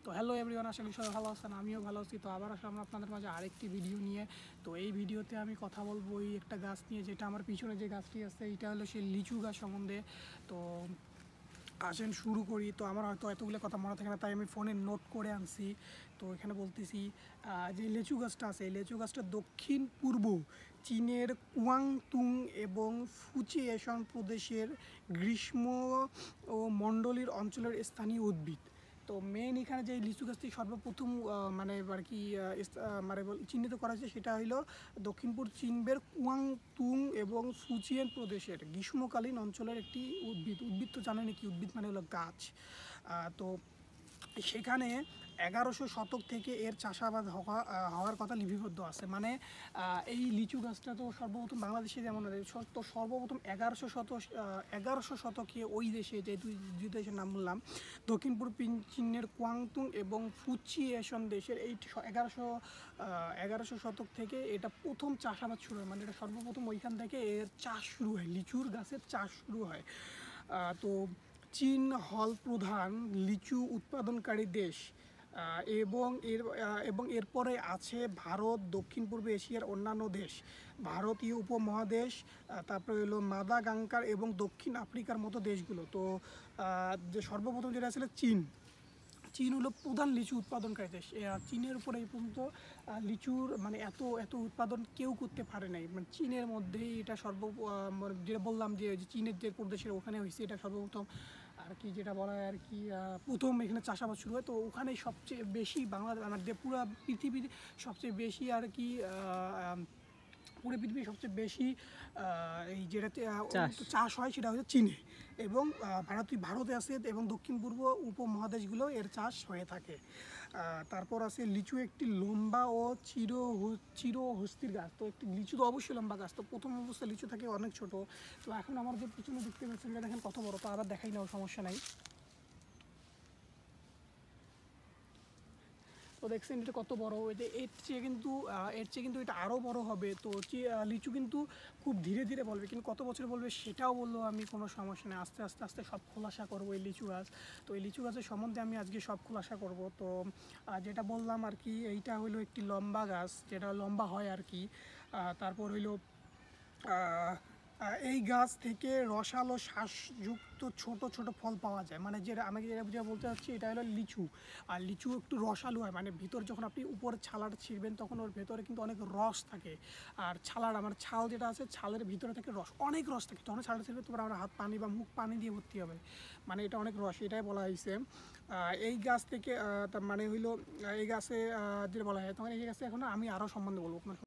তো hello everyone, আশা করি সবাই ভালো আছেন, আমিও ভালো আছি। তো আবার আসলাম আপনাদের মাঝে আরেকটি ভিডিও নিয়ে। তো এই ভিডিওতে আমি কথা বলবো এই একটা গাছ নিয়ে, যেটা আমার পিছনে যে গাছটি আছে এটা হলো সেই লিচু গাছ সম্বন্ধে। তো আসেন শুরু করি। তো আমার হয়তো এতগুলো কথা মনে থাকে না, তাই আমি ফোনে নোট করে আনছি। তো এখানে বলতেছি যে লিচু গাছটা আছে, এই লিচু গাছটা দক্ষিণ পূর্ব চীনের কুয়াংতুং এবং ফুচিয়েশন প্রদেশের গ্রীষ্ম ও মণ্ডলীর অঞ্চলের স্থানীয় উদ্ভিদ। তো মেইন এখানে যে লিচু গাছটি সর্বপ্রথম মানে আর কি মানে চিহ্নিত করা হয়েছে সেটা হলো দক্ষিণপূর চীনের কুয়াংতুং এবং ফুজিয়ান প্রদেশের গ্রীষ্মকালীন অঞ্চলের একটি উদ্ভিদ তো জানেন কি উদ্ভিদ মানে হলো গাছ। তো সেখানে 1100 শতক থেকে এর চাষাবাদ হওয়ার কথা লিপিবদ্ধ আছে। মানে এই লিচু গাছটা তো সর্বপ্রথম বাংলাদেশে যেমন তো সর্বপ্রথম 1100 শতকে ওই দেশে যে দুই দেশের নাম বললাম, দক্ষিণপূর্ব চীনের কুয়াংতুং এবং ফুচিয়েশন দেশের এই 1100 শতক থেকে এটা প্রথম চাষাবাদ শুরু হয়। মানে এটা সর্বপ্রথম ওইখান থেকে এর চাষ শুরু হয়, লিচুর গাছের চাষ শুরু হয়। তো চীন হল প্রধান লিচু উৎপাদনকারী দেশ, এবং এরপরে আছে ভারত, দক্ষিণ পূর্ব এশিয়ার অন্যান্য দেশ, ভারতীয় উপমহাদেশ, তারপরে হলো মাদাগাস্কার এবং দক্ষিণ আফ্রিকার মতো দেশগুলো। তো যে সর্বপ্রথম যেটা ছিল চীন হলো প্রধান লিচু উৎপাদনকারী দেশ। চীনের উপরে এই পর্যন্ত লিচুর মানে এত উৎপাদন কেউ করতে পারে নাই। মানে চীনের মধ্যেই এটা যেটা বললাম যে চীনের যে প্রদেশের ওখানে হয়েছে এটা সর্বপ্রথম আর কি, যেটা বলা হয় আর কি প্রথম এখানে চাষাবাদ শুরু হয়। তো ওখানে সবচেয়ে বেশি আমাদের পুরো পৃথিবীর সবচেয়ে বেশি আর কি পুরো পৃথিবীর সবচেয়ে বেশি এই যেটাতে চাষ হয় সেটা হচ্ছে চীনে, এবং ভারতে আছে এবং দক্ষিণ পূর্ব উপমহাদেশগুলো এর চাষ হয়ে থাকে। তারপর আছে লিচু একটি লম্বা ও চিরহস্তির গাছ। তো একটি লিচু তো অবশ্যই লম্বা গাছ। তো প্রথম অবস্থায় লিচু থাকে অনেক ছোট। তো এখন আমার যে পিছনে দেখতে পাচ্ছেন এটা দেখেন কত বড়। তো আবার দেখাই নাও, সমস্যা নাই। তো দেখছেন এটা কত বড়। ওই যে এর চেয়ে কিন্তু এটা আরও বড় হবে। তো লিচু কিন্তু খুব ধীরে ধীরে বলবে, কিন্তু কত বছর বলবে সেটাও বললো আমি, কোনো সমস্যা নেই। আস্তে আস্তে আস্তে সব খোলাসা করবো এই লিচু গাছ। তো এই লিচু গাছের সম্বন্ধে আমি আজকে সব খোলাসা করব। তো যেটা বললাম আর কি, এইটা হলো একটি লম্বা গাছ, যেটা লম্বা হয় আর কি। তারপর হইলো এই গাছ থেকে রসালো শ্বাসযুক্ত ছোট ছোট ফল পাওয়া যায়। মানে যেটা বলতে চাচ্ছি এটা হলো লিচু। আর লিচু একটু রসালো হয়, মানে ভিতর যখন আপনি উপরে ছালাটা ছিঁড়বেন তখন ওর ভেতরে কিন্তু অনেক রস থাকে। আর মানে ছাল যেটা আছে, ছালের ভিতরে থেকে অনেক রস থাকে। তখন ছালটা ছিঁড়বে তোমার আমার হাত পানি বা মুখ পানি দিয়ে ভর্তি হবে। মানে এটা অনেক রস, এটাই বলা হয়েছে। এই গাছ থেকে মানে হইলো এই গাছে যেটা বলা হয়, তখন এই গাছে এখন আমি আরও সম্বন্ধে বলবো।